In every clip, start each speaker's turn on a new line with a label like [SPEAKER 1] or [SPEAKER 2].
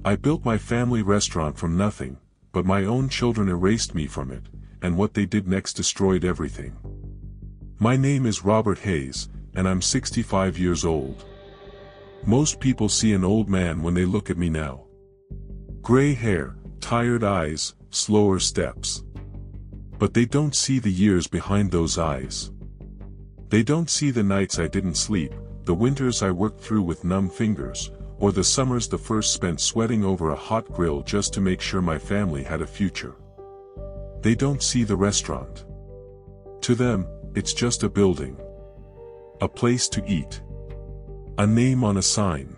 [SPEAKER 1] I built my family restaurant from nothing, but my own children erased me from it, and what they did next destroyed everything. My name is Robert Hayes, and I'm 65 years old. Most people see an old man when they look at me now. Gray hair, tired eyes, slower steps. But they don't see the years behind those eyes. They don't see the nights I didn't sleep, the winters I worked through with numb fingers, or the summers the first spent sweating over a hot grill just to make sure my family had a future. They don't see the restaurant. To them, it's just a building. A place to eat. A name on a sign.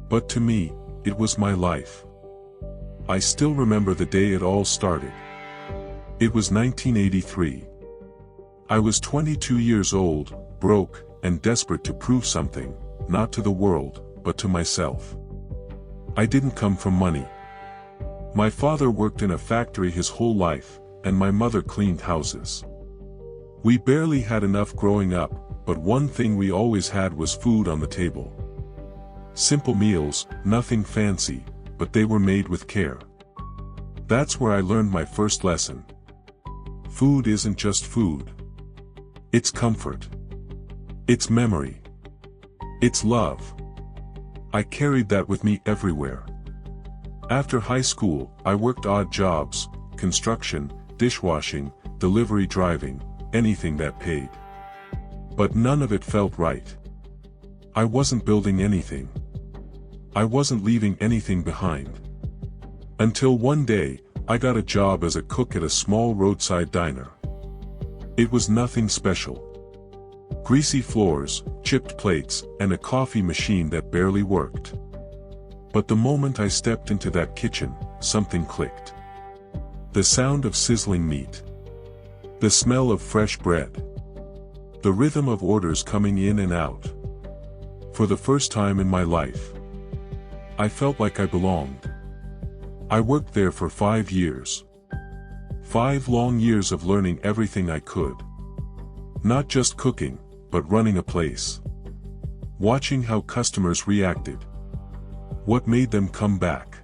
[SPEAKER 1] But to me, it was my life. I still remember the day it all started. It was 1983. I was 22 years old, broke, and desperate to prove something, not to the world, but to myself. I didn't come from money. My father worked in a factory his whole life, and my mother cleaned houses. We barely had enough growing up, but one thing we always had was food on the table. Simple meals, nothing fancy, but they were made with care. That's where I learned my first lesson. Food isn't just food. It's comfort. It's memory. It's love. I carried that with me everywhere. After high school, I worked odd jobs, construction, dishwashing, delivery driving, anything that paid. But none of it felt right. I wasn't building anything. I wasn't leaving anything behind. Until one day, I got a job as a cook at a small roadside diner. It was nothing special. Greasy floors, chipped plates, and a coffee machine that barely worked. But the moment I stepped into that kitchen, something clicked. The sound of sizzling meat. The smell of fresh bread. The rhythm of orders coming in and out. For the first time in my life, I felt like I belonged. I worked there for 5 years. 5 long years of learning everything I could. Not just cooking, but running a place. Watching how customers reacted. What made them come back?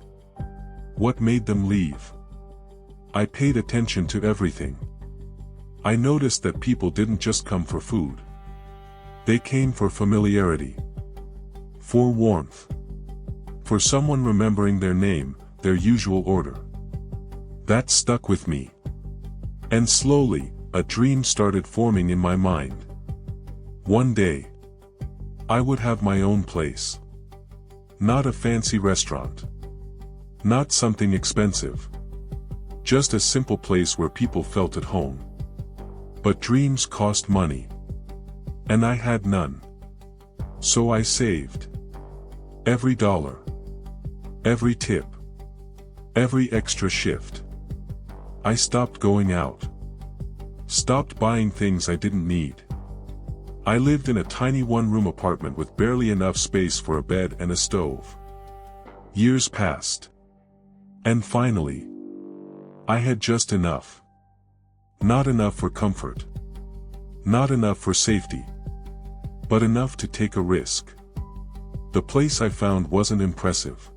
[SPEAKER 1] What made them leave? I paid attention to everything. I noticed that people didn't just come for food. They came for familiarity. For warmth. For someone remembering their name, their usual order. That stuck with me. And slowly, a dream started forming in my mind. One day, I would have my own place. Not a fancy restaurant. Not something expensive. Just a simple place where people felt at home. But dreams cost money. And I had none. So I saved. Every dollar. Every tip. Every extra shift. I stopped going out. Stopped buying things I didn't need. I lived in a tiny one-room apartment with barely enough space for a bed and a stove. Years passed. And finally, I had just enough. Not enough for comfort. Not enough for safety. But enough to take a risk. The place I found wasn't impressive.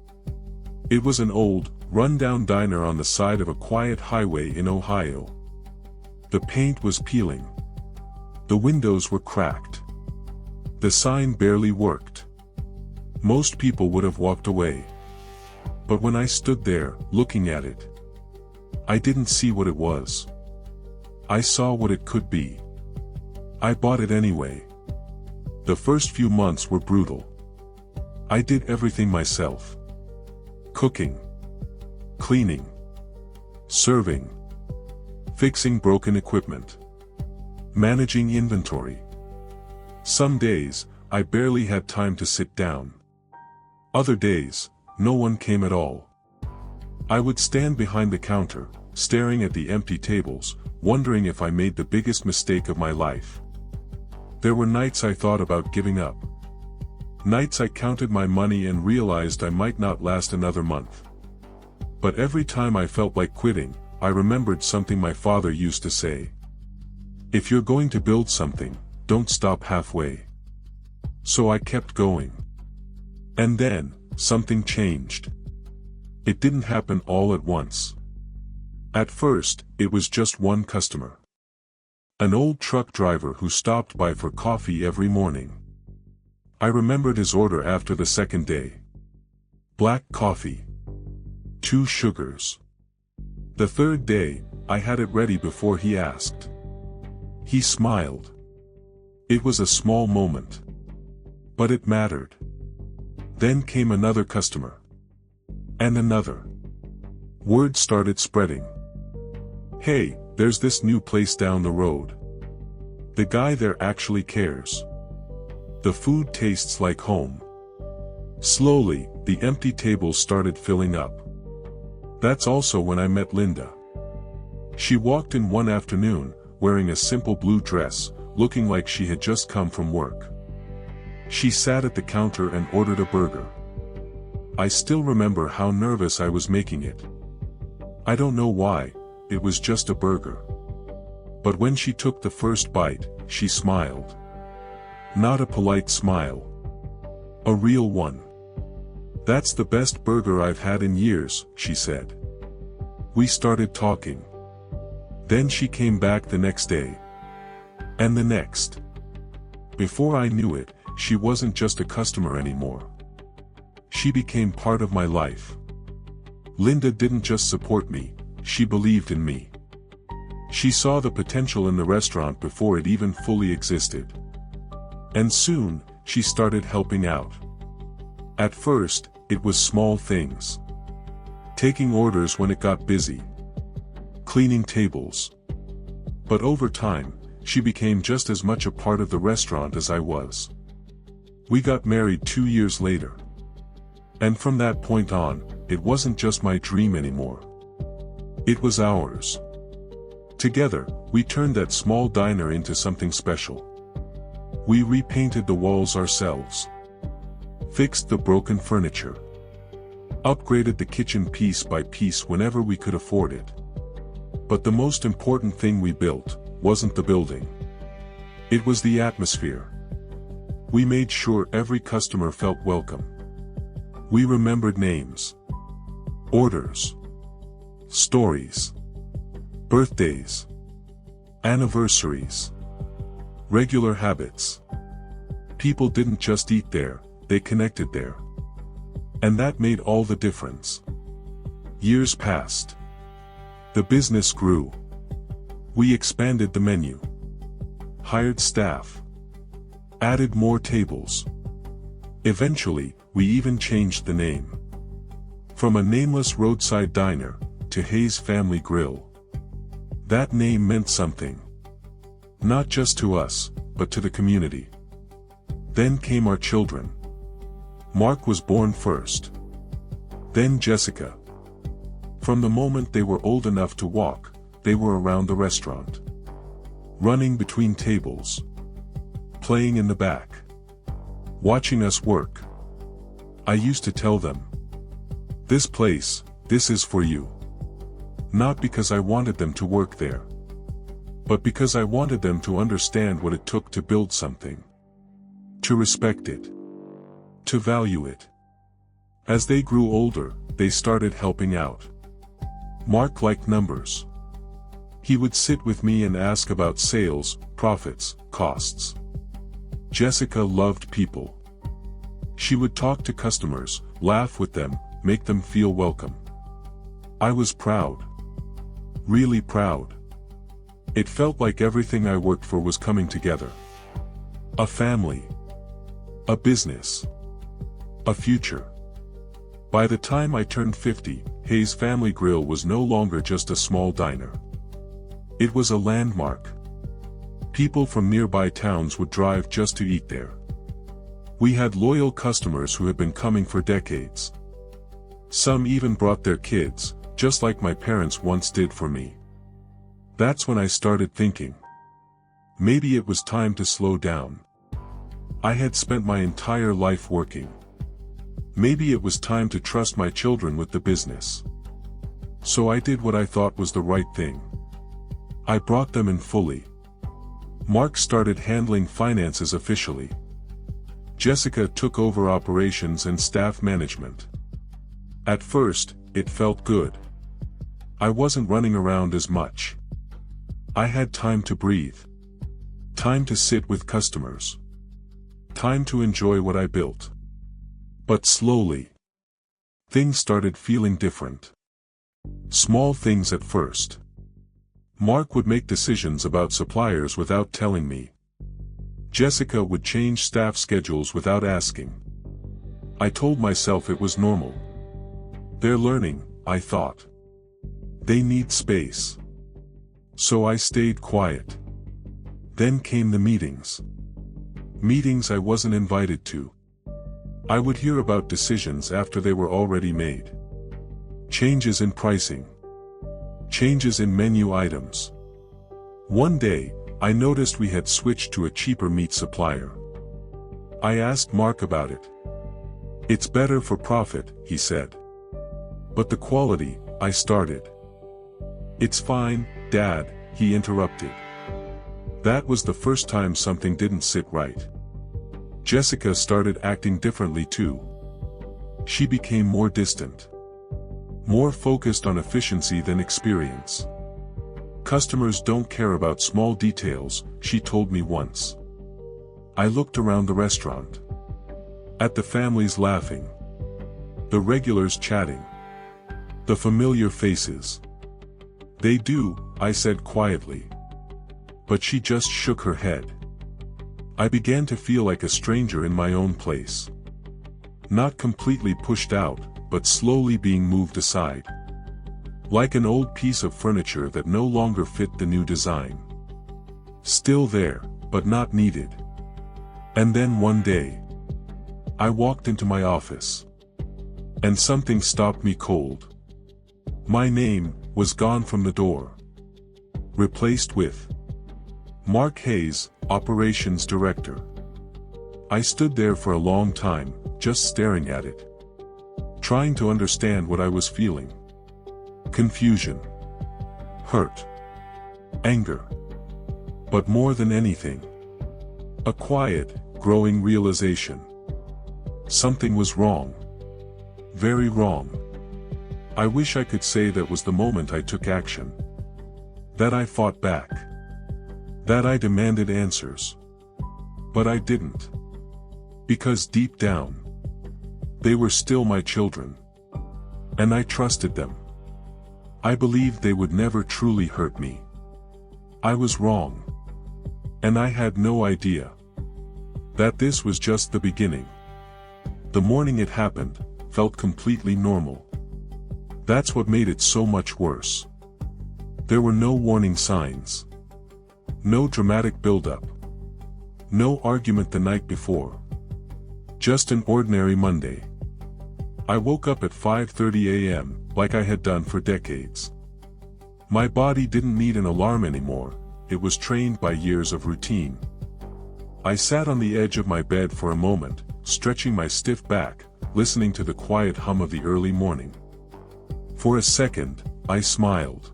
[SPEAKER 1] It was an old, run-down diner on the side of a quiet highway in Ohio. The paint was peeling. The windows were cracked. The sign barely worked. Most people would have walked away. But when I stood there, looking at it, I didn't see what it was. I saw what it could be. I bought it anyway. The first few months were brutal. I did everything myself. Cooking. Cleaning. Serving. Fixing broken equipment. Managing inventory. Some days, I barely had time to sit down. Other days, no one came at all. I would stand behind the counter, staring at the empty tables, wondering if I made the biggest mistake of my life. There were nights I thought about giving up. Nights I counted my money and realized I might not last another month. But every time I felt like quitting, I remembered something my father used to say. If you're going to build something, don't stop halfway. So I kept going. And then, something changed. It didn't happen all at once. At first, it was just one customer. An old truck driver who stopped by for coffee every morning. I remembered his order after the second day. Black coffee. 2 sugars. The third day, I had it ready before he asked. He smiled. It was a small moment. But it mattered. Then came another customer. And another. Word started spreading. Hey, there's this new place down the road. The guy there actually cares. The food tastes like home. Slowly, the empty tables started filling up. That's also when I met Linda. She walked in one afternoon, wearing a simple blue dress, looking like she had just come from work. She sat at the counter and ordered a burger. I still remember how nervous I was making it. I don't know why, it was just a burger. But when she took the first bite, she smiled. Not a polite smile. A real one. That's the best burger I've had in years, she said. We started talking. Then she came back the next day. And the next. Before I knew it, she wasn't just a customer anymore. She became part of my life. Linda didn't just support me, she believed in me. She saw the potential in the restaurant before it even fully existed. And soon, she started helping out. At first, it was small things. Taking orders when it got busy. Cleaning tables. But over time, she became just as much a part of the restaurant as I was. We got married 2 years later. And from that point on, it wasn't just my dream anymore. It was ours. Together, we turned that small diner into something special. We repainted the walls ourselves. Fixed the broken furniture. Upgraded the kitchen piece by piece whenever we could afford it. But the most important thing we built wasn't the building. It was the atmosphere. We made sure every customer felt welcome. We remembered names. Orders. Stories. Birthdays. Anniversaries. Regular habits. People didn't just eat there, they connected there. And that made all the difference. Years passed. The business grew. We expanded the menu. Hired staff. Added more tables. Eventually, we even changed the name. From a nameless roadside diner, to Hayes Family Grill. That name meant something. Not just to us, but to the community. Then came our children. Mark was born first. Then Jessica. From the moment they were old enough to walk, they were around the restaurant. Running between tables. Playing in the back. Watching us work. I used to tell them. This place, this is for you. Not because I wanted them to work there. But because I wanted them to understand what it took to build something. To respect it. To value it. As they grew older, they started helping out. Mark liked numbers. He would sit with me and ask about sales, profits, costs. Jessica loved people. She would talk to customers, laugh with them, make them feel welcome. I was proud. Really proud. It felt like everything I worked for was coming together. A family. A business. A future. By the time I turned 50, Hayes Family Grill was no longer just a small diner. It was a landmark. People from nearby towns would drive just to eat there. We had loyal customers who had been coming for decades. Some even brought their kids, just like my parents once did for me. That's when I started thinking. Maybe it was time to slow down. I had spent my entire life working. Maybe it was time to trust my children with the business. So I did what I thought was the right thing. I brought them in fully. Mark started handling finances officially. Jessica took over operations and staff management. At first, it felt good. I wasn't running around as much. I had time to breathe. Time to sit with customers. Time to enjoy what I built. But slowly, things started feeling different. Small things at first. Mark would make decisions about suppliers without telling me. Jessica would change staff schedules without asking. I told myself it was normal. They're learning, I thought. They need space. So I stayed quiet. Then came the meetings. Meetings I wasn't invited to. I would hear about decisions after they were already made. Changes in pricing. Changes in menu items. One day, I noticed we had switched to a cheaper meat supplier. I asked Mark about it. "It's better for profit," he said. "But the quality," I started. "It's fine, Dad," he interrupted. That was the first time something didn't sit right. Jessica started acting differently too. She became more distant. More focused on efficiency than experience. "Customers don't care about small details," she told me once. I looked around the restaurant. At the families laughing. The regulars chatting. The familiar faces. "They do," I said quietly. But she just shook her head. I began to feel like a stranger in my own place. Not completely pushed out, but slowly being moved aside. Like an old piece of furniture that no longer fit the new design. Still there, but not needed. And then one day, I walked into my office. And something stopped me cold. My name was gone from the door. Replaced with Mark Hayes, Operations Director. I stood there for a long time, just staring at it. Trying to understand what I was feeling. Confusion. Hurt. Anger. But more than anything, a quiet, growing realization. Something was wrong. Very wrong. I wish I could say that was the moment I took action. That I fought back. That I demanded answers. But I didn't. Because deep down, they were still my children. And I trusted them. I believed they would never truly hurt me. I was wrong. And I had no idea that this was just the beginning. The morning it happened felt completely normal. That's what made it so much worse. There were no warning signs. No dramatic build-up. No argument the night before. Just an ordinary Monday. I woke up at 5:30 a.m., like I had done for decades. My body didn't need an alarm anymore, it was trained by years of routine. I sat on the edge of my bed for a moment, stretching my stiff back, listening to the quiet hum of the early morning. For a second, I smiled.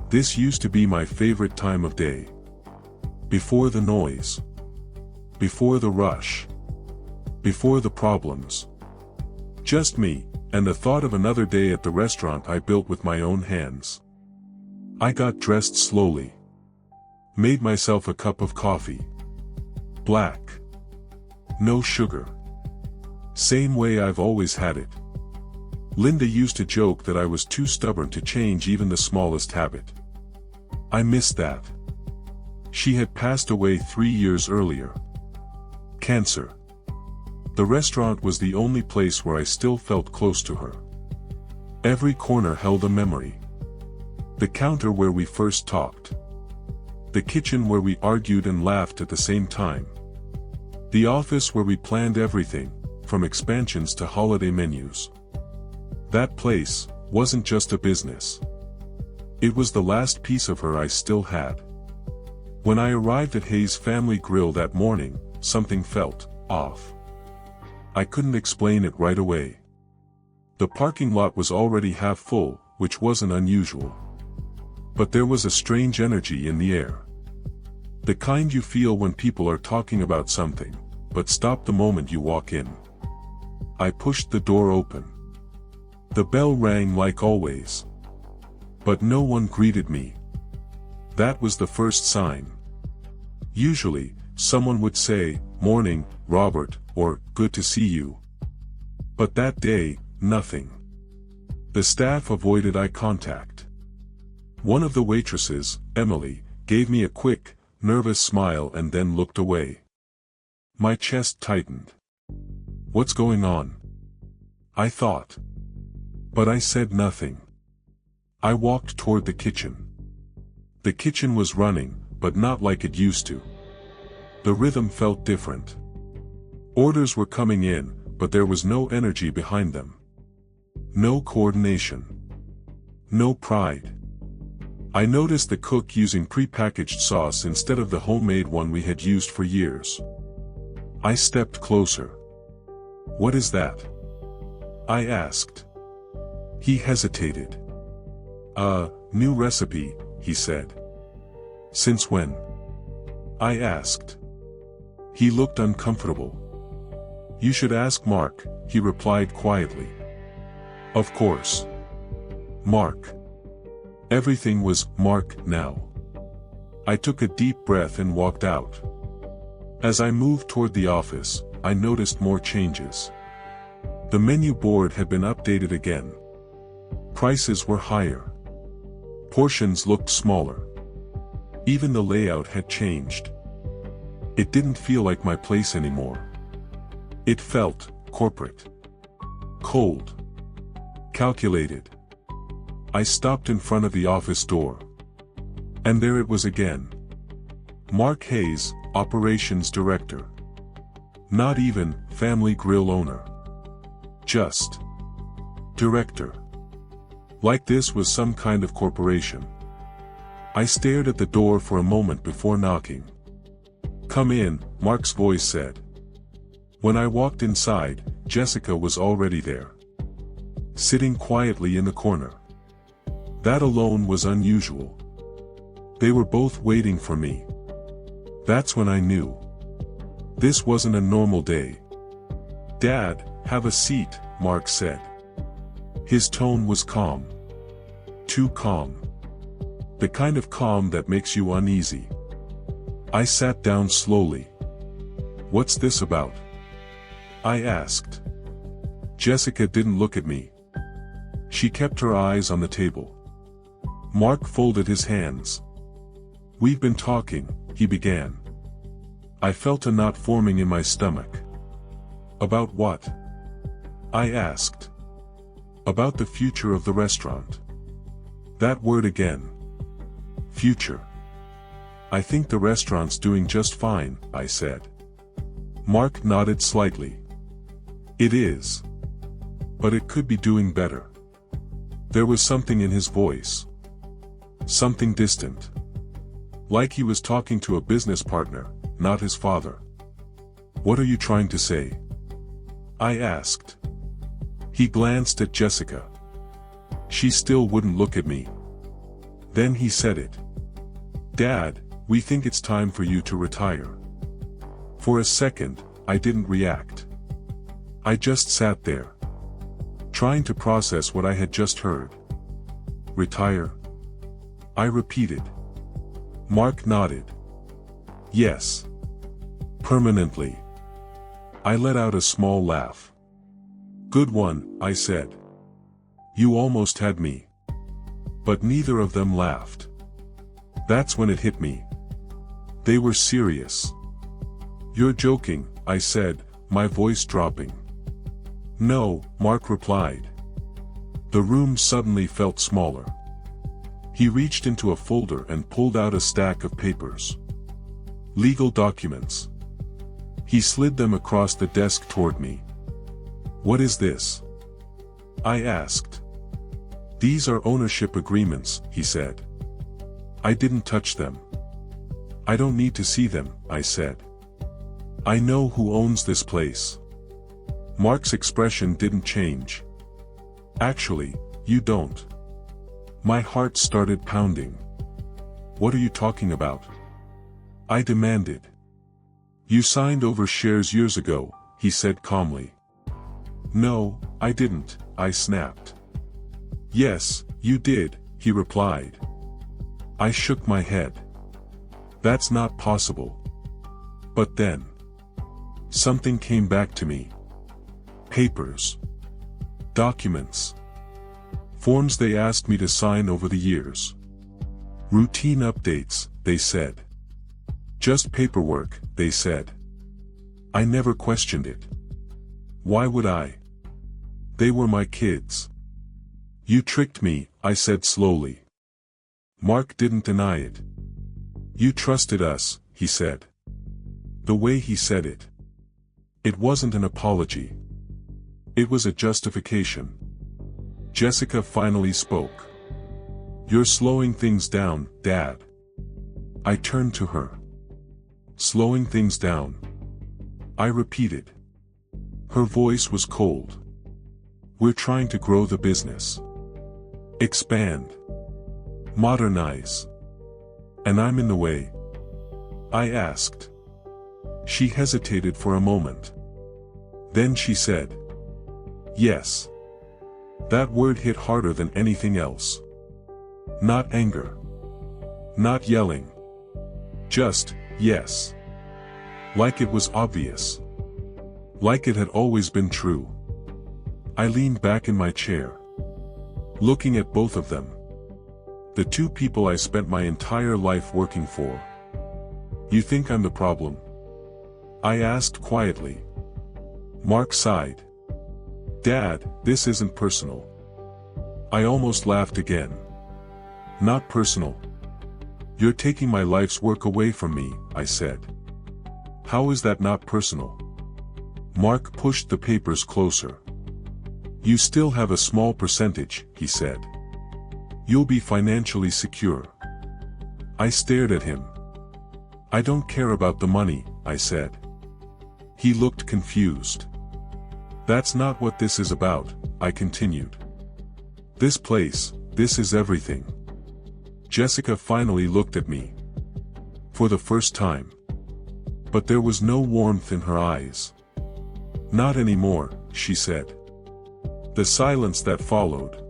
[SPEAKER 1] This used to be my favorite time of day. Before the noise. Before the rush. Before the problems. Just me, and the thought of another day at the restaurant I built with my own hands. I got dressed slowly. Made myself a cup of coffee. Black. No sugar. Same way I've always had it. Linda used to joke that I was too stubborn to change even the smallest habit. I missed that. She had passed away 3 years earlier. Cancer. The restaurant was the only place where I still felt close to her. Every corner held a memory. The counter where we first talked. The kitchen where we argued and laughed at the same time. The office where we planned everything, from expansions to holiday menus. That place wasn't just a business. It was the last piece of her I still had. When I arrived at Hayes Family Grill that morning, something felt off. I couldn't explain it right away. The parking lot was already half full, which wasn't unusual. But there was a strange energy in the air. The kind you feel when people are talking about something, but stop the moment you walk in. I pushed the door open. The bell rang like always. But no one greeted me. That was the first sign. Usually, someone would say, "Morning, Robert," or "Good to see you." But that day, nothing. The staff avoided eye contact. One of the waitresses, Emily, gave me a quick, nervous smile and then looked away. My chest tightened. What's going on? I thought. But I said nothing. I walked toward the kitchen. The kitchen was running, but not like it used to. The rhythm felt different. Orders were coming in, but there was no energy behind them. No coordination. No pride. I noticed the cook using pre-packaged sauce instead of the homemade one we had used for years. I stepped closer. "What is that?" I asked. He hesitated. New recipe," he said. "Since when?" I asked. He looked uncomfortable. "You should ask Mark," he replied quietly. Of course. Mark. Everything was Mark now. I took a deep breath and walked out. As I moved toward the office, I noticed more changes. The menu board had been updated again. Prices were higher. Portions looked smaller. Even the layout had changed. It didn't feel like my place anymore. It felt corporate. Cold. Calculated. I stopped in front of the office door. And there it was again. Mark Hayes, Operations Director. Not even Family Grill owner. Just Director. Like this was some kind of corporation. I stared at the door for a moment before knocking. "Come in," Mark's voice said. When I walked inside, Jessica was already there. Sitting quietly in the corner. That alone was unusual. They were both waiting for me. That's when I knew. This wasn't a normal day. "Dad, have a seat," Mark said. His tone was calm. Too calm. The kind of calm that makes you uneasy. I sat down slowly. "What's this about?" I asked. Jessica didn't look at me. She kept her eyes on the table. Mark folded his hands. "We've been talking," he began. I felt a knot forming in my stomach. "About what?" I asked. "About the future of the restaurant." That word again. Future. "I think the restaurant's doing just fine," I said. Mark nodded slightly. "It is. But it could be doing better." There was something in his voice. Something distant. Like he was talking to a business partner, not his father. "What are you trying to say?" I asked. He glanced at Jessica. She still wouldn't look at me. Then he said it. "Dad, we think it's time for you to retire." For a second, I didn't react. I just sat there. Trying to process what I had just heard. "Retire?" I repeated. Mark nodded. "Yes. Permanently." I let out a small laugh. "Good one," I said. "You almost had me." But neither of them laughed. That's when it hit me. They were serious. "You're joking," I said, my voice dropping. "No," Mark replied. The room suddenly felt smaller. He reached into a folder and pulled out a stack of papers. Legal documents. He slid them across the desk toward me. "What is this?" I asked. "These are ownership agreements," he said. I didn't touch them. "I don't need to see them," I said. "I know who owns this place." Mark's expression didn't change. "Actually, you don't." My heart started pounding. "What are you talking about?" I demanded. "You signed over shares years ago," he said calmly. "No, I didn't," I snapped. Yes, you did, he replied. I shook my head. That's not possible. But then, something came back to me. Papers. Documents. Forms they asked me to sign over the years. Routine updates, they said. Just paperwork, they said. I never questioned it. Why would I? They were my kids. You tricked me, I said slowly. Mark didn't deny it. You trusted us, he said. The way he said it. It wasn't an apology. It was a justification. Jessica finally spoke. You're slowing things down, Dad. I turned to her. Slowing things down. I repeated. Her voice was cold. We're trying to grow the business. Expand. Modernize. And I'm in the way. I asked. She hesitated for a moment. Then she said. Yes. That word hit harder than anything else. Not anger. Not yelling. Just, yes. Like it was obvious. Like it had always been true. I leaned back in my chair. Looking at both of them. The two people I spent my entire life working for. You think I'm the problem? I asked quietly. Mark sighed. Dad, this isn't personal. I almost laughed again. Not personal. You're taking my life's work away from me, I said. How is that not personal? Mark pushed the papers closer. You still have a small percentage, he said. You'll be financially secure. I stared at him. I don't care about the money, I said. He looked confused. That's not what this is about, I continued. This place, this is everything. Jessica finally looked at me. For the first time. But there was no warmth in her eyes. Not anymore, she said. The silence that followed.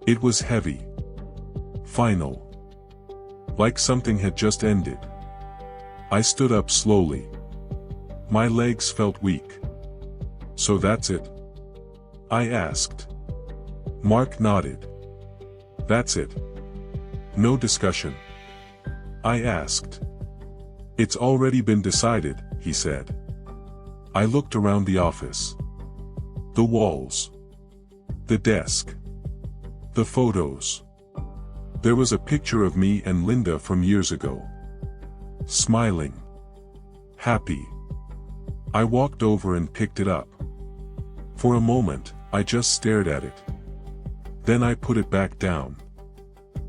[SPEAKER 1] It was heavy. Final. Like something had just ended. I stood up slowly. My legs felt weak. So that's it? I asked. Mark nodded. That's it. No discussion. I asked. It's already been decided, he said. I looked around the office. The walls. The desk. The photos. There was a picture of me and Linda from years ago. Smiling. Happy. I walked over and picked it up. For a moment, I just stared at it. Then I put it back down.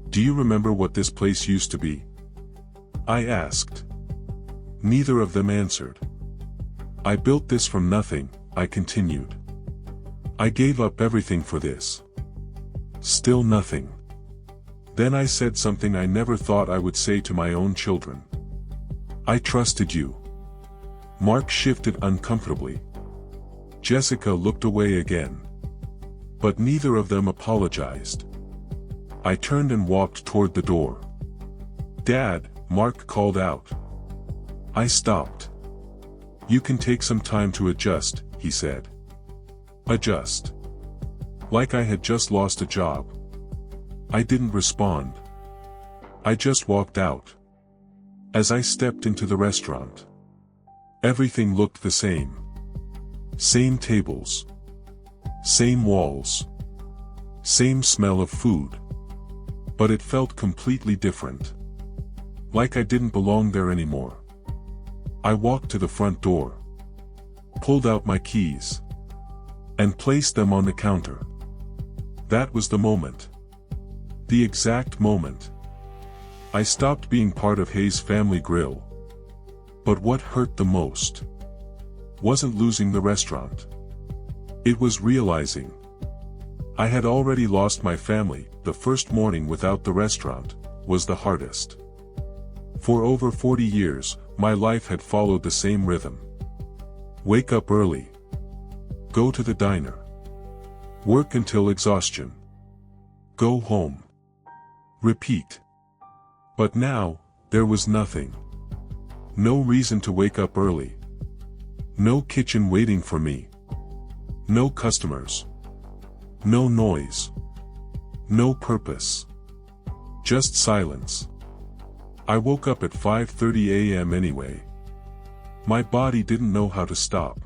[SPEAKER 1] Do you remember what this place used to be? I asked. Neither of them answered. I built this from nothing, I continued. I gave up everything for this. Still nothing. Then I said something I never thought I would say to my own children. I trusted you. Mark shifted uncomfortably. Jessica looked away again. But neither of them apologized. I turned and walked toward the door. Dad, Mark called out. I stopped. You can take some time to adjust, he said. Adjust. Like I had just lost a job. I didn't respond. I just walked out. As I stepped into the restaurant. Everything looked the same. Same tables. Same walls. Same smell of food. But it felt completely different. Like I didn't belong there anymore. I walked to the front door. Pulled out my keys. And placed them on the counter. That was the moment. The exact moment. I stopped being part of Hayes' family grill. But what hurt the most wasn't losing the restaurant. It was realizing I had already lost my family. The first morning without the restaurant was the hardest. For over 40 years, my life had followed the same rhythm. Wake up early. Go to the diner. Work until exhaustion. Go home. Repeat. But now, there was nothing. No reason to wake up early. No kitchen waiting for me. No customers. No noise. No purpose. Just silence. I woke up at 5:30 a.m. anyway. My body didn't know how to stop.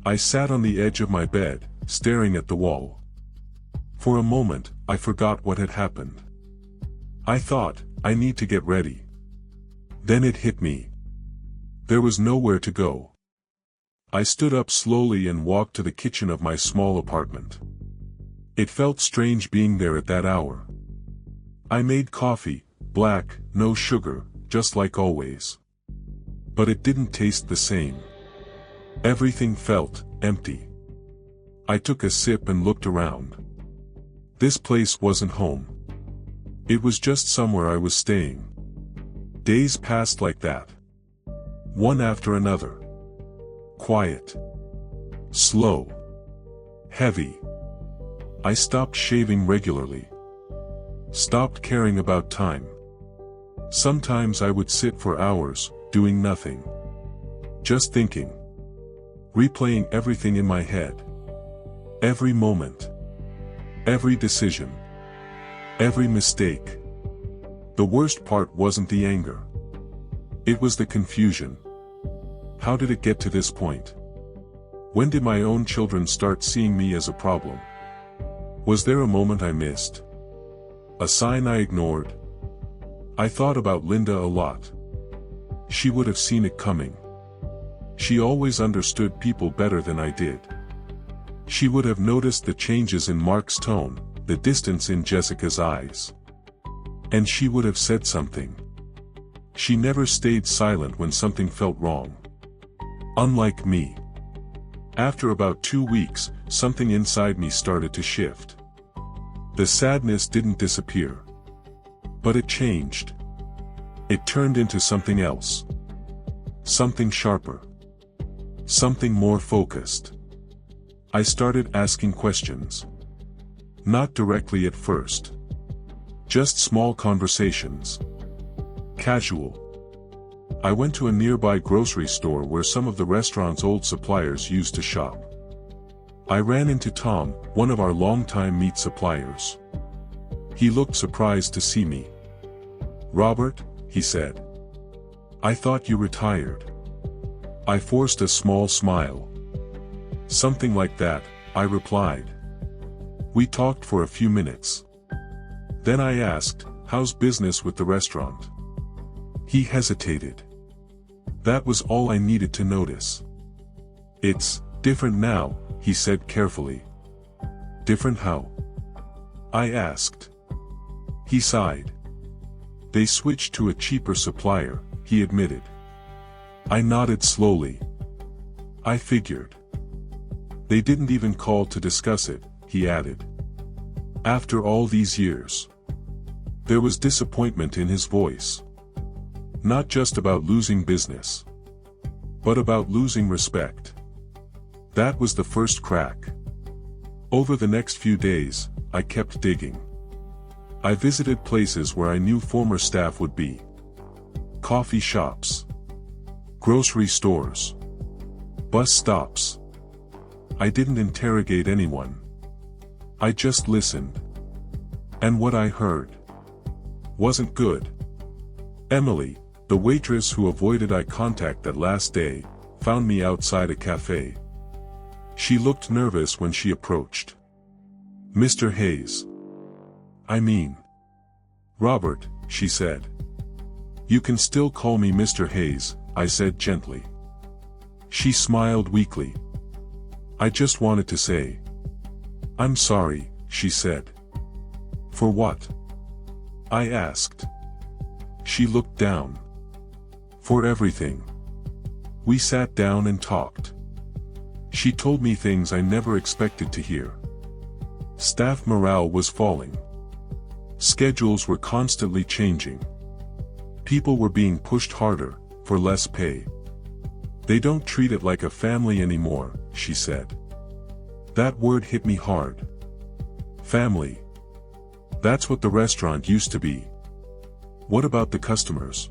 [SPEAKER 1] I sat on the edge of my bed, staring at the wall. For a moment, I forgot what had happened. I thought, I need to get ready. Then it hit me. There was nowhere to go. I stood up slowly and walked to the kitchen of my small apartment. It felt strange being there at that hour. I made coffee, black, no sugar, just like always. But it didn't taste the same. Everything felt empty. I took a sip and looked around. This place wasn't home. It was just somewhere I was staying. Days passed like that. One after another. Quiet. Slow. Heavy. I stopped shaving regularly. Stopped caring about time. Sometimes I would sit for hours, doing nothing. Just thinking. Replaying everything in my head. Every moment. Every decision. Every mistake. The worst part wasn't the anger. It was the confusion. How did it get to this point? When did my own children start seeing me as a problem? Was there a moment I missed? A sign I ignored? I thought about Linda a lot. She would have seen it coming. She always understood people better than I did. She would have noticed the changes in Mark's tone, the distance in Jessica's eyes. And she would have said something. She never stayed silent when something felt wrong. Unlike me. After about 2 weeks, something inside me started to shift. The sadness didn't disappear. But it changed. It turned into something else. Something sharper. Something more focused. I started asking questions. Not directly at first. Just small conversations. Casual. I went to a nearby grocery store where some of the restaurant's old suppliers used to shop. I ran into Tom, one of our longtime meat suppliers. He looked surprised to see me. "Robert," he said. "I thought you retired." I forced a small smile. "Something like that," I replied. We talked for a few minutes. Then I asked, "How's business with the restaurant?" He hesitated. That was all I needed to notice. "It's different now," he said carefully. "Different how?" I asked. He sighed. "They switched to a cheaper supplier," he admitted. I nodded slowly. "I figured." "They didn't even call to discuss it," he added. "After all these years." There was disappointment in his voice. Not just about losing business. But about losing respect. That was the first crack. Over the next few days, I kept digging. I visited places where I knew former staff would be. Coffee shops. Grocery stores. Bus stops. I didn't interrogate anyone. I just listened. And what I heard wasn't good. Emily, the waitress who avoided eye contact that last day, found me outside a cafe. She looked nervous when she approached. "Mr. Hayes." "I mean, Robert," she said. "You can still call me Mr. Hayes," I said gently. She smiled weakly. "I just wanted to say." "I'm sorry," she said. "For what?" I asked. She looked down. "For everything." We sat down and talked. She told me things I never expected to hear. Staff morale was falling. Schedules were constantly changing. People were being pushed harder, for less pay. "They don't treat it like a family anymore," she said. That word hit me hard. Family. That's what the restaurant used to be. What about the customers?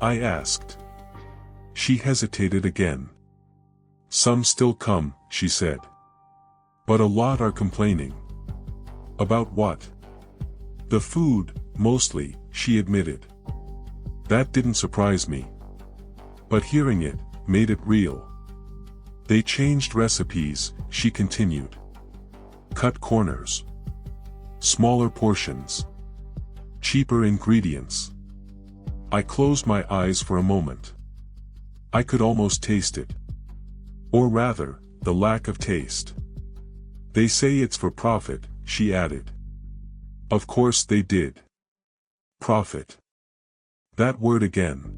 [SPEAKER 1] I asked. She hesitated again. Some still come, she said. But a lot are complaining. About what? The food, mostly, she admitted. That didn't surprise me. But hearing it made it real. They changed recipes, she continued. Cut corners. Smaller portions. Cheaper ingredients. I closed my eyes for a moment. I could almost taste it. Or rather, the lack of taste. They say it's for profit, she added. Of course they did. Profit. That word again.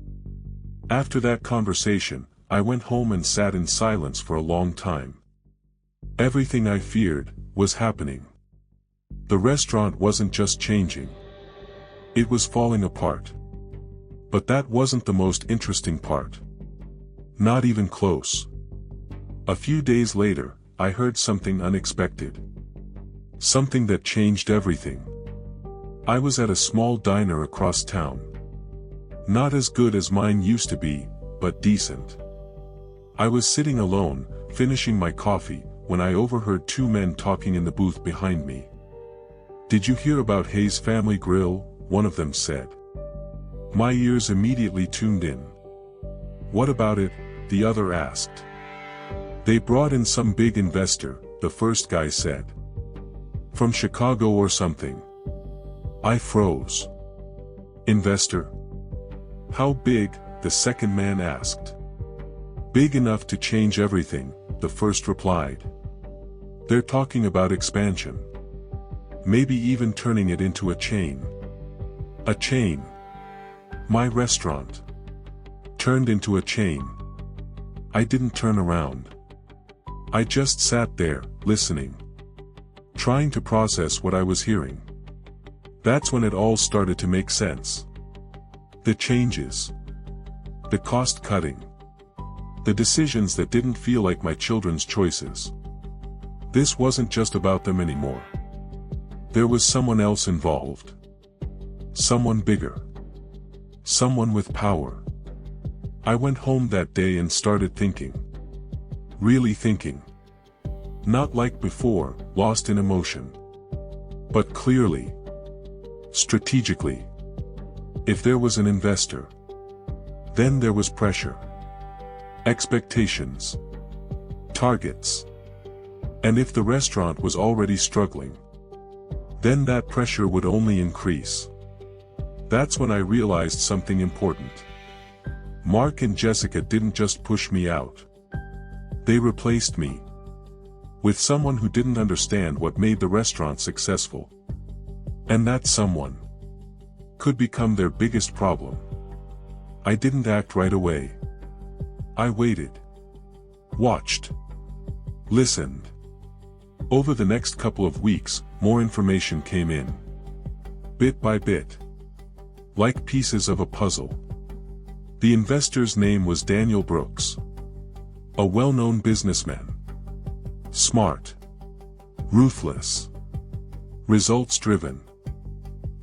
[SPEAKER 1] After that conversation, I went home and sat in silence for a long time. Everything I feared was happening. The restaurant wasn't just changing. It was falling apart. But that wasn't the most interesting part. Not even close. A few days later, I heard something unexpected. Something that changed everything. I was at a small diner across town. Not as good as mine used to be, but decent. I was sitting alone, finishing my coffee, when I overheard two men talking in the booth behind me. Did you hear about Hayes Family Grill? One of them said. My ears immediately tuned in. What about it? The other asked. They brought in some big investor, the first guy said. From Chicago or something. I froze. Investor? How big? The second man asked. Big enough to change everything, the first replied. They're talking about expansion. Maybe even turning it into a chain. A chain. My restaurant. Turned into a chain. I didn't turn around. I just sat there, listening. Trying to process what I was hearing. That's when it all started to make sense. The changes. The cost cutting. The decisions that didn't feel like my children's choices. This wasn't just about them anymore. There was someone else involved. Someone bigger. Someone with power. I went home that day and started thinking. Really thinking. Not like before, lost in emotion. But clearly. Strategically. If there was an investor. Then there was pressure. Expectations. Targets. And if the restaurant was already struggling, then that pressure would only increase. That's when I realized something important. Mark and Jessica didn't just push me out. They replaced me with someone who didn't understand what made the restaurant successful. And that someone could become their biggest problem. I didn't act right away. I waited. Watched. Listened. Over the next couple of weeks, more information came in. Bit by bit. Like pieces of a puzzle. The investor's name was Daniel Brooks. A well-known businessman. Smart. Ruthless. Results-driven.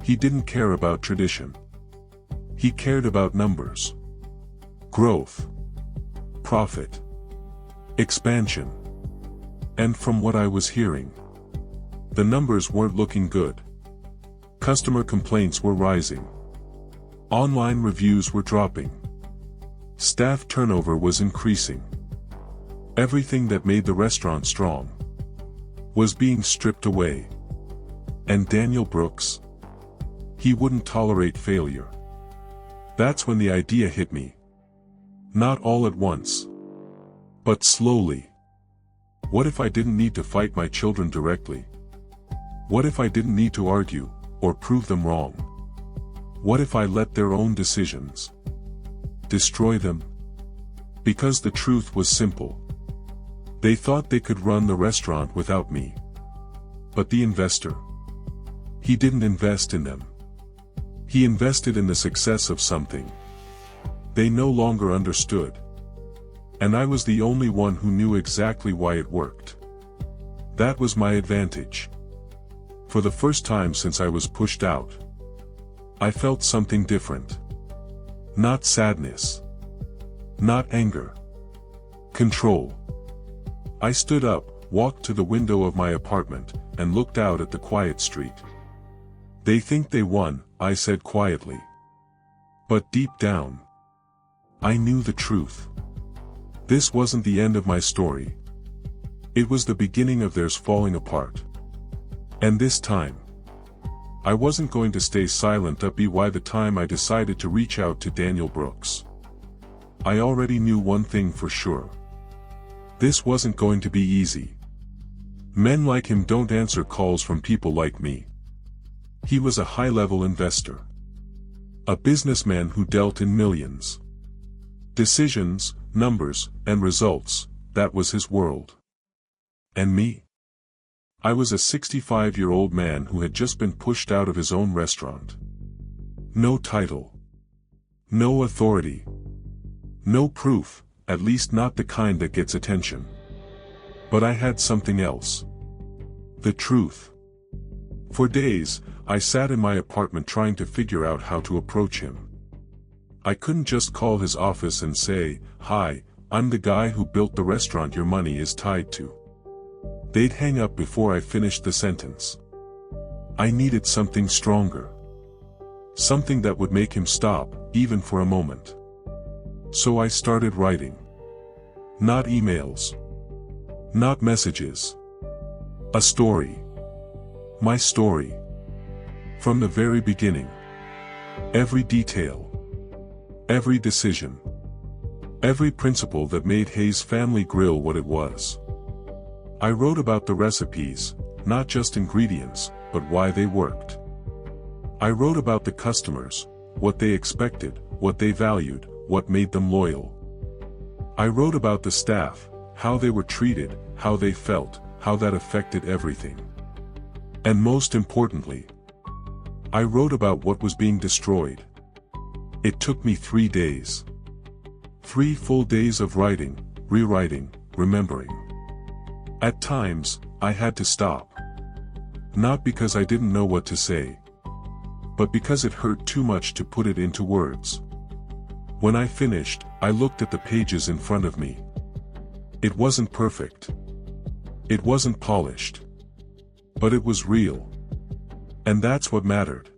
[SPEAKER 1] He didn't care about tradition. He cared about numbers. Growth. Profit. Expansion. And from what I was hearing, the numbers weren't looking good. Customer complaints were rising. Online reviews were dropping. Staff turnover was increasing. Everything that made the restaurant strong was being stripped away. And Daniel Brooks? He wouldn't tolerate failure. That's when the idea hit me. Not all at once, but slowly. What if I didn't need to fight my children directly? What if I didn't need to argue, or prove them wrong? What if I let their own decisions destroy them? Because the truth was simple. They thought they could run the restaurant without me. But the investor, he didn't invest in them. He invested in the success of something they no longer understood. And I was the only one who knew exactly why it worked. That was my advantage. For the first time since I was pushed out, I felt something different. Not sadness. Not anger. Control. I stood up, walked to the window of my apartment, and looked out at the quiet street. They think they won, I said quietly. But deep down, I knew the truth. This wasn't the end of my story. It was the beginning of theirs falling apart. And this time, I wasn't going to stay silent. By the time I decided to reach out to Daniel Brooks, I already knew one thing for sure. This wasn't going to be easy. Men like him don't answer calls from people like me. He was a high-level investor. A businessman who dealt in millions. Decisions, numbers, and results, that was his world. And me? I was a 65-year-old man who had just been pushed out of his own restaurant. No title. No authority. No proof, at least not the kind that gets attention. But I had something else. The truth. For days, I sat in my apartment trying to figure out how to approach him. I couldn't just call his office and say, "Hi, I'm the guy who built the restaurant your money is tied to." They'd hang up before I finished the sentence. I needed something stronger. Something that would make him stop, even for a moment. So I started writing. Not emails. Not messages. A story. My story. From the very beginning. Every detail. Every decision. Every principle that made Hayes Family Grill what it was. I wrote about the recipes, not just ingredients, but why they worked. I wrote about the customers, what they expected, what they valued, what made them loyal. I wrote about the staff, how they were treated, how they felt, how that affected everything. And most importantly, I wrote about what was being destroyed. It took me 3 days. 3 full days of writing, rewriting, remembering. At times, I had to stop. Not because I didn't know what to say, but because it hurt too much to put it into words. When I finished, I looked at the pages in front of me. It wasn't perfect. It wasn't polished. But it was real. And that's what mattered.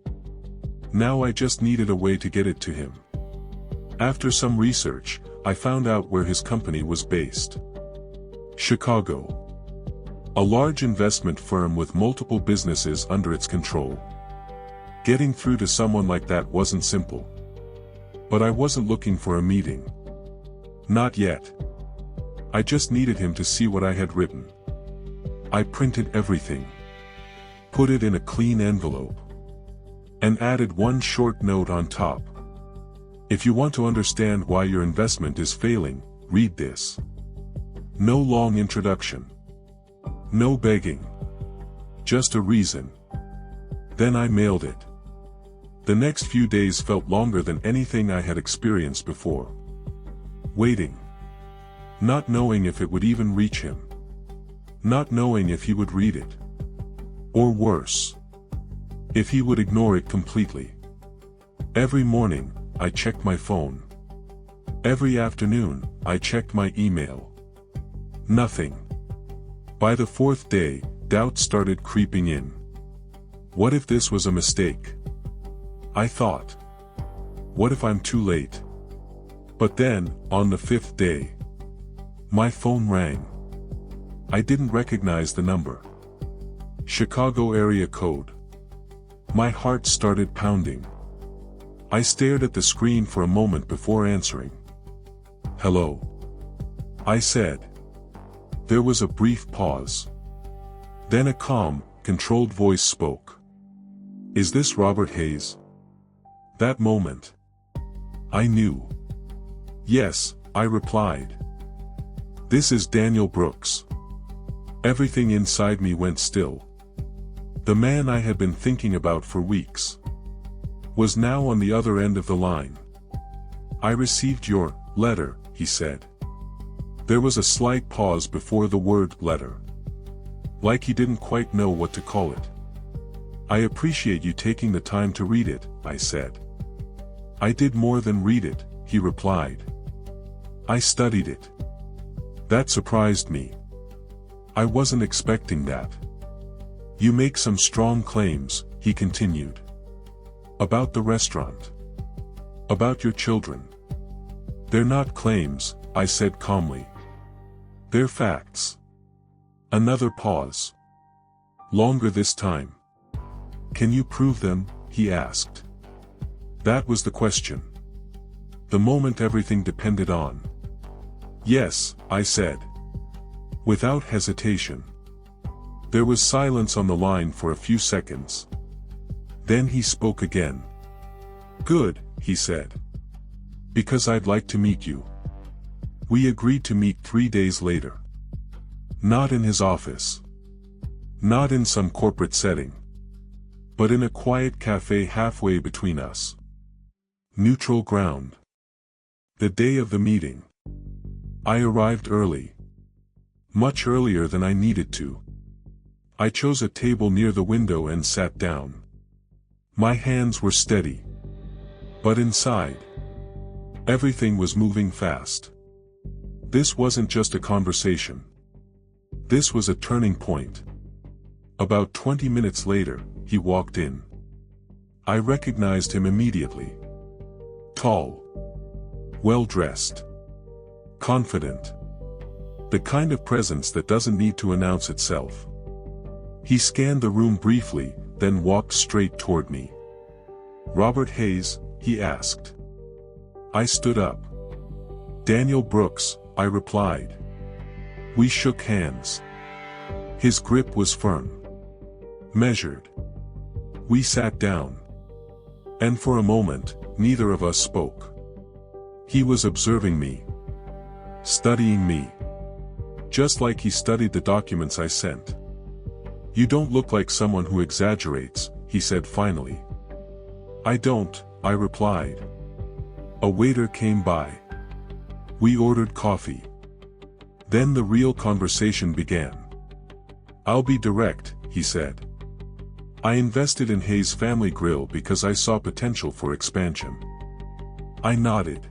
[SPEAKER 1] Now I just needed a way to get it to him. After some research, I found out where his company was based. Chicago. A large investment firm with multiple businesses under its control. Getting through to someone like that wasn't simple. But I wasn't looking for a meeting. Not yet. I just needed him to see what I had written. I printed everything. Put it in a clean envelope. And added one short note on top. If you want to understand why your investment is failing, read this. No long introduction. No begging. Just a reason. Then I mailed it. The next few days felt longer than anything I had experienced before. Waiting. Not knowing if it would even reach him. Not knowing if he would read it. Or worse, if he would ignore it completely. Every morning, I checked my phone. Every afternoon, I checked my email. Nothing. By the 4th day, doubt started creeping in. What if this was a mistake? I thought. What if I'm too late? But then, on the 5th day, my phone rang. I didn't recognize the number. Chicago area code. My heart started pounding. I stared at the screen for a moment before answering. "Hello," I said. There was a brief pause. Then a calm, controlled voice spoke. "Is this Robert Hayes?" That moment, I knew. "Yes," I replied. "This is Daniel Brooks." Everything inside me went still. The man I had been thinking about for weeks was now on the other end of the line. "I received your letter," he said. There was a slight pause before the word letter. Like he didn't quite know what to call it. I appreciate you taking the time to read it, I said. I did more than read it, he replied. I studied it. That surprised me. I wasn't expecting that. You make some strong claims, he continued. About the restaurant. About your children. They're not claims, I said calmly. They're facts. Another pause. Longer this time. Can you prove them? He asked. That was the question. The moment everything depended on. Yes, I said. Without hesitation. There was silence on the line for a few seconds. Then he spoke again. Good, he said. Because I'd like to meet you. We agreed to meet 3 days later. Not in his office. Not in some corporate setting. But in a quiet cafe halfway between us. Neutral ground. The day of the meeting. I arrived early. Much earlier than I needed to. I chose a table near the window and sat down. My hands were steady. But inside, everything was moving fast. This wasn't just a conversation. This was a turning point. About 20 minutes later, he walked in. I recognized him immediately. Tall. Well-dressed. Confident. The kind of presence that doesn't need to announce itself. He scanned the room briefly, then walked straight toward me. Robert Hayes, he asked. I stood up. Daniel Brooks, I replied. We shook hands. His grip was firm. Measured. We sat down. And for a moment, neither of us spoke. He was observing me. Studying me. Just like he studied the documents I sent. You don't look like someone who exaggerates, he said finally. I don't, I replied. A waiter came by. We ordered coffee. Then the real conversation began. I'll be direct, he said. I invested in Hayes Family Grill because I saw potential for expansion. I nodded.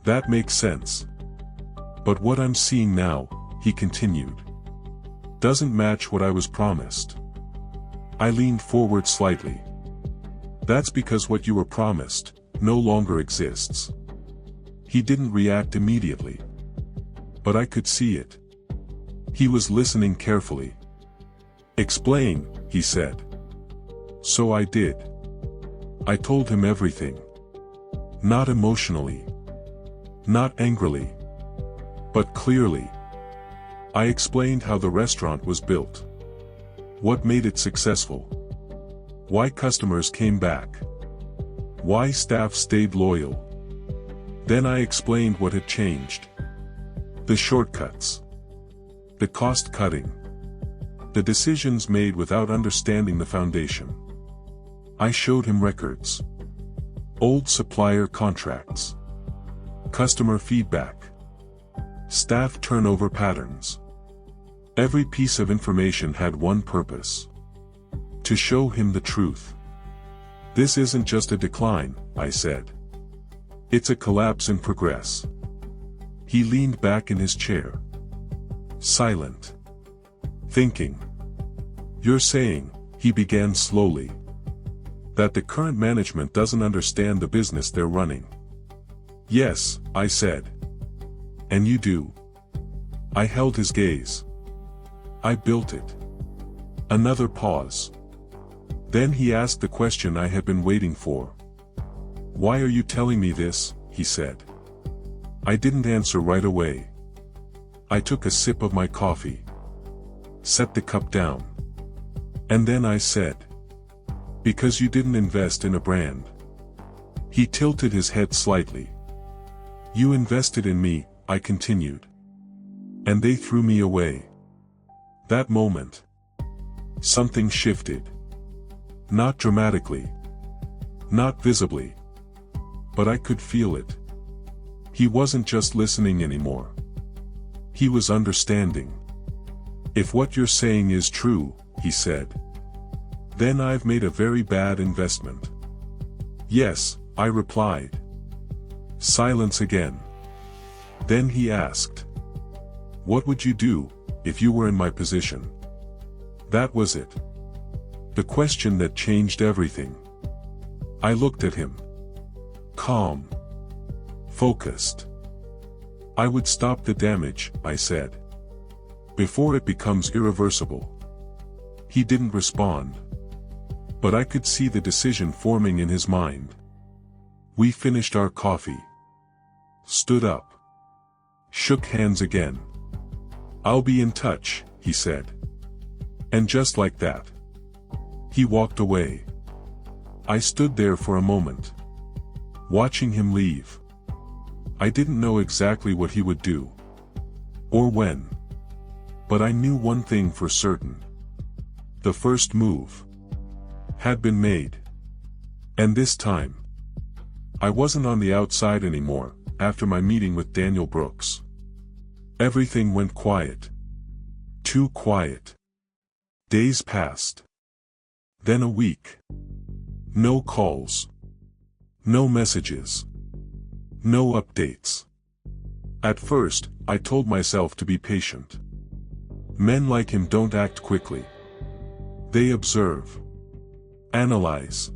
[SPEAKER 1] That makes sense. But what I'm seeing now, he continued, doesn't match what I was promised. I leaned forward slightly. That's because what you were promised no longer exists. He didn't react immediately. But I could see it. He was listening carefully. Explain, he said. So I did. I told him everything. Not emotionally. Not angrily. But clearly. I explained how the restaurant was built. What made it successful. Why customers came back. Why staff stayed loyal. Then I explained what had changed. The shortcuts. The cost cutting. The decisions made without understanding the foundation. I showed him records. Old supplier contracts. Customer feedback. Staff turnover patterns. Every piece of information had one purpose. To show him the truth. This isn't just a decline, I said. It's a collapse in progress. He leaned back in his chair. Silent. Thinking. You're saying, he began slowly, that the current management doesn't understand the business they're running. Yes, I said. And you do. I held his gaze. I built it. Another pause. Then he asked the question I had been waiting for. Why are you telling me this? He said. I didn't answer right away. I took a sip of my coffee. Set the cup down. And then I said. Because you didn't invest in a brand. He tilted his head slightly. You invested in me, I continued. And they threw me away. That moment. Something shifted. Not dramatically. Not visibly. But I could feel it. He wasn't just listening anymore. He was understanding. If what you're saying is true, he said, Then I've made a very bad investment. Yes, I replied. Silence again. Then he asked, "What would you do, if you were in my position?" That was it. The question that changed everything. I looked at him. Calm. Focused. "I would stop the damage," I said. "Before it becomes irreversible." He didn't respond. But I could see the decision forming in his mind. We finished our coffee. Stood up. Shook hands again. "I'll be in touch," he said. And just like that, he walked away. I stood there for a moment, watching him leave. I didn't know exactly what he would do, or when. But I knew one thing for certain. The first move had been made. And this time, I wasn't on the outside anymore. After my meeting with Daniel Brooks, everything went quiet. Too quiet. Days passed. Then a week. No calls. No messages. No updates. At first, I told myself to be patient. Men like him don't act quickly. They observe, analyze,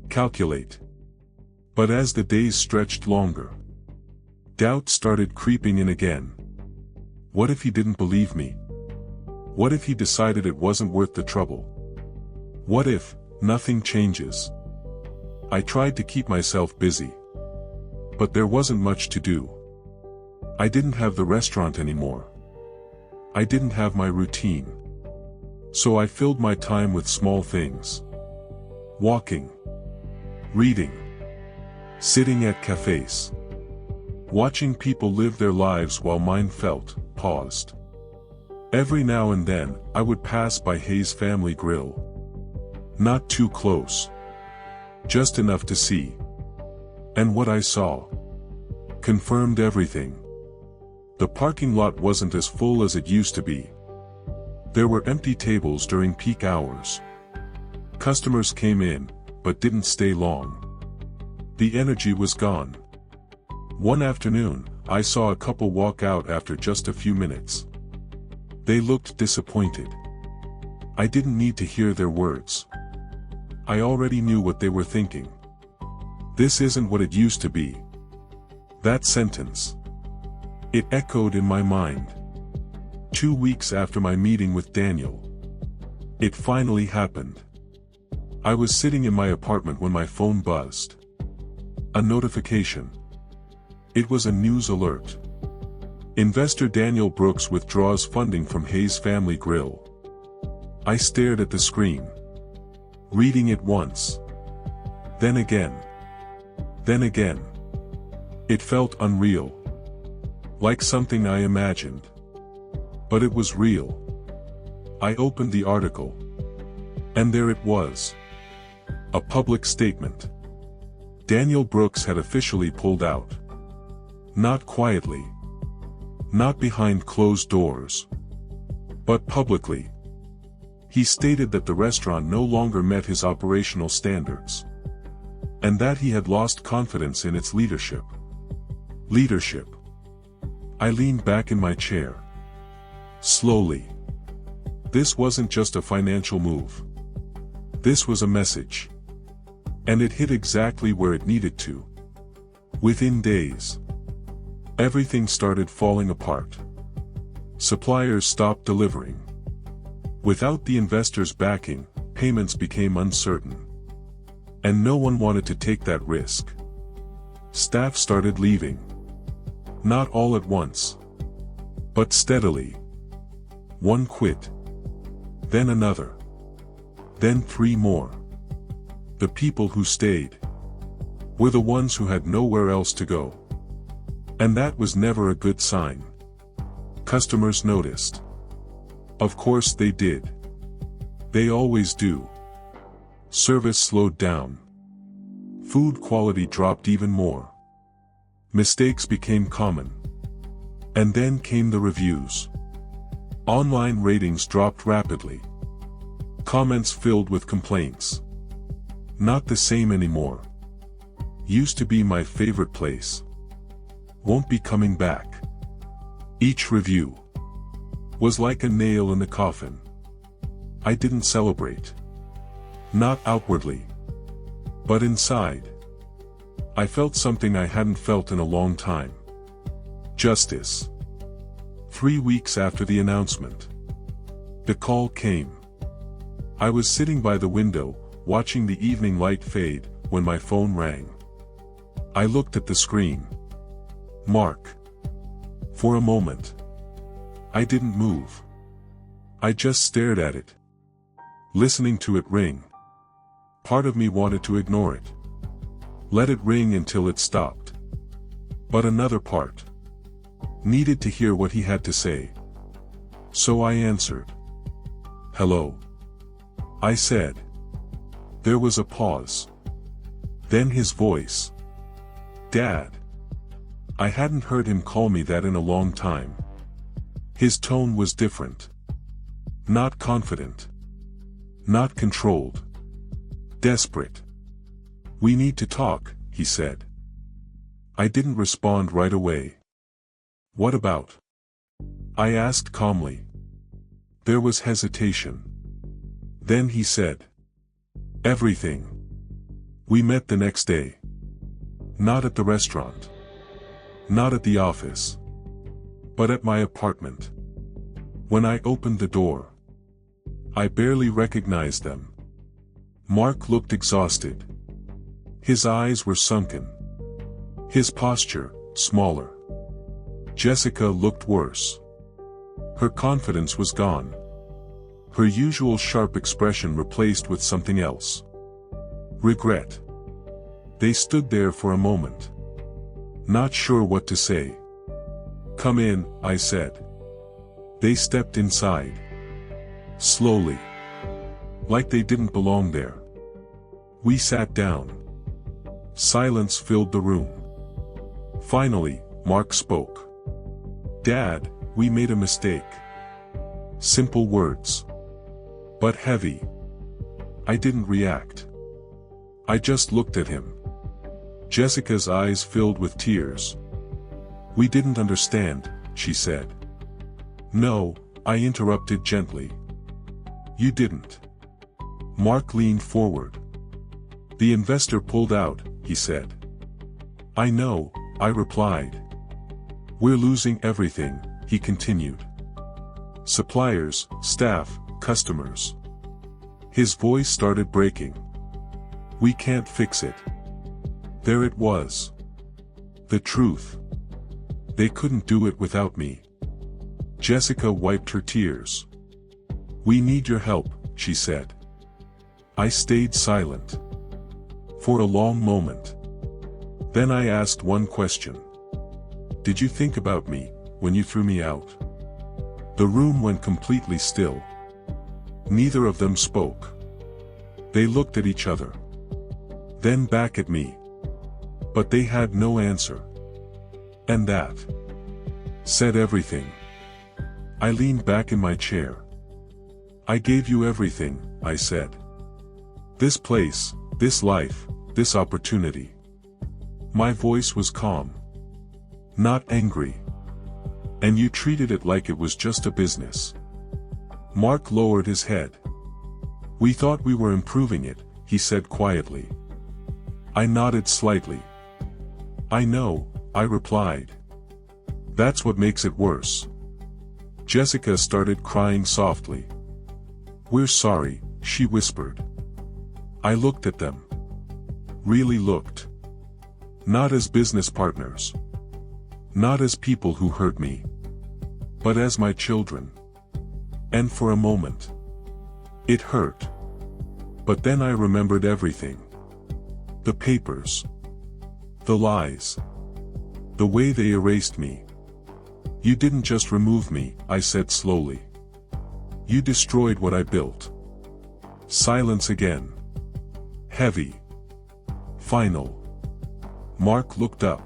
[SPEAKER 1] calculate. But as the days stretched longer, doubt started creeping in again. What if he didn't believe me? What if he decided it wasn't worth the trouble? What if nothing changes? I tried to keep myself busy, but there wasn't much to do. I didn't have the restaurant anymore. I didn't have my routine. So I filled my time with small things. Walking. Reading. Sitting at cafes. Watching people live their lives while mine paused. Every now and then, I would pass by Hayes Family Grill. Not too close. Just enough to see. And what I saw confirmed everything. The parking lot wasn't as full as it used to be. There were empty tables during peak hours. Customers came in, but didn't stay long. The energy was gone. One afternoon, I saw a couple walk out after just a few minutes. They looked disappointed. I didn't need to hear their words. I already knew what they were thinking. This isn't what it used to be. That sentence. It echoed in my mind. 2 weeks after my meeting with Daniel. It finally happened. I was sitting in my apartment when my phone buzzed. A notification. It was a news alert. Investor Daniel Brooks withdraws funding from Hayes Family Grill. I stared at the screen. Reading it once. Then again. Then again. It felt unreal. Like something I imagined. But it was real. I opened the article. And there it was. A public statement. Daniel Brooks had officially pulled out. Not quietly. Not behind closed doors. But publicly. He stated that the restaurant no longer met his operational standards. And that he had lost confidence in its leadership. Leadership. I leaned back in my chair. Slowly. This wasn't just a financial move. This was a message. And it hit exactly where it needed to. Within days, everything started falling apart. Suppliers stopped delivering. Without the investors' backing, payments became uncertain. And no one wanted to take that risk. Staff started leaving. Not all at once. But steadily. One quit. Then another. Then 3 more. The people who stayed were the ones who had nowhere else to go. And that was never a good sign. Customers noticed. Of course they did. They always do. Service slowed down. Food quality dropped even more. Mistakes became common. And then came the reviews. Online ratings dropped rapidly. Comments filled with complaints. Not the same anymore. Used to be my favorite place. Won't be coming back. Each review was like a nail in the coffin. I didn't celebrate. Not outwardly. But inside, I felt something I hadn't felt in a long time. Justice. 3 weeks after the announcement, the call came. I was sitting by the window, watching the evening light fade, when my phone rang. I looked at the screen. Mark. For a moment, I didn't move. I just stared at it, listening to it ring. Part of me wanted to ignore it. Let it ring until it stopped. But another part needed to hear what he had to say. So I answered. Hello. I said. There was a pause. Then his voice. Dad. I hadn't heard him call me that in a long time. His tone was different. Not confident. Not controlled. Desperate. We need to talk, he said. I didn't respond right away. What about? I asked calmly. There was hesitation. Then he said. Everything. We met the next day. Not at the restaurant. Not at the office. But at my apartment. When I opened the door, I barely recognized them. Mark looked exhausted. His eyes were sunken. His posture, smaller. Jessica looked worse. Her confidence was gone. Her usual sharp expression replaced with something else. Regret. They stood there for a moment. Not sure what to say. Come in, I said. They stepped inside. Slowly. Like they didn't belong there. We sat down. Silence filled the room. Finally, Mark spoke. Dad, we made a mistake. Simple words. But heavy. I didn't react. I just looked at him. Jessica's eyes filled with tears. We didn't understand, she said. No, I interrupted gently. You didn't. Mark leaned forward. The investor pulled out, he said. I know, I replied. We're losing everything, he continued. Suppliers, staff, customers. His voice started breaking. We can't fix it. There it was. The truth. They couldn't do it without me. Jessica wiped her tears. We need your help, she said. I stayed silent. For a long moment. Then I asked one question. Did you think about me, when you threw me out? The room went completely still. Neither of them spoke. They looked at each other. Then back at me. But they had no answer. And that said everything. I leaned back in my chair. I gave you everything, I said. This place, this life, this opportunity. My voice was calm. Not angry. And you treated it like it was just a business. Mark lowered his head. We thought we were improving it, he said quietly. I nodded slightly. I know, I replied. That's what makes it worse. Jessica started crying softly. We're sorry, she whispered. I looked at them. Really looked. Not as business partners. Not as people who hurt me. But as my children. And for a moment, it hurt. But then I remembered everything. The papers. The lies. The way they erased me. You didn't just remove me, I said slowly. You destroyed what I built. Silence again. Heavy. Final. Mark looked up.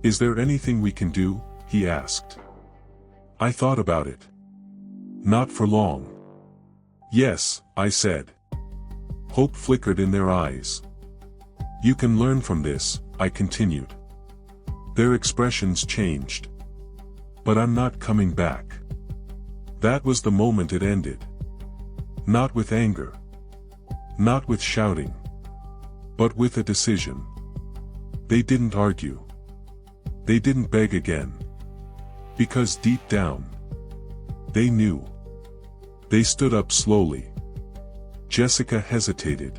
[SPEAKER 1] Is there anything we can do? He asked. I thought about it. Not for long. Yes, I said. Hope flickered in their eyes. You can learn from this, I continued. Their expressions changed. But I'm not coming back. That was the moment it ended. Not with anger. Not with shouting. But with a decision. They didn't argue. They didn't beg again. Because deep down, they knew. They stood up slowly. Jessica hesitated.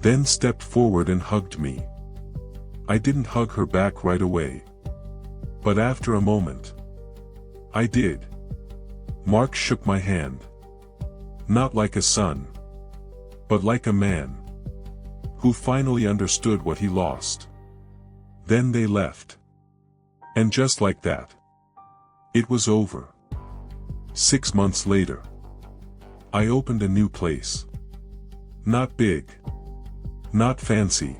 [SPEAKER 1] Then stepped forward and hugged me. I didn't hug her back right away. But after a moment, I did. Mark shook my hand. Not like a son, but like a man who finally understood what he lost. Then they left. And just like that, it was over. 6 months later, I opened a new place. Not big. Not fancy.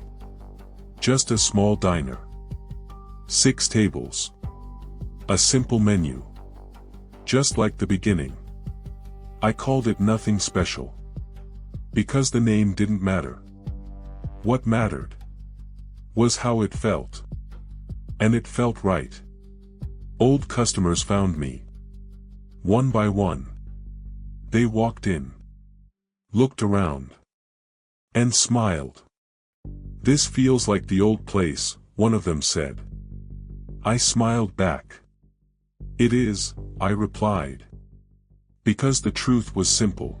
[SPEAKER 1] Just a small diner. 6 tables. A simple menu. Just like the beginning. I called it nothing special. Because the name didn't matter. What mattered was how it felt. And it felt right. Old customers found me. One by one. They walked in. Looked around. And smiled. This feels like the old place, one of them said. I smiled back. It is, I replied. Because the truth was simple.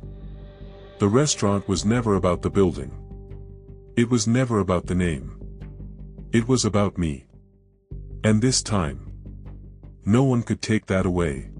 [SPEAKER 1] The restaurant was never about the building. It was never about the name. It was about me. And this time, no one could take that away.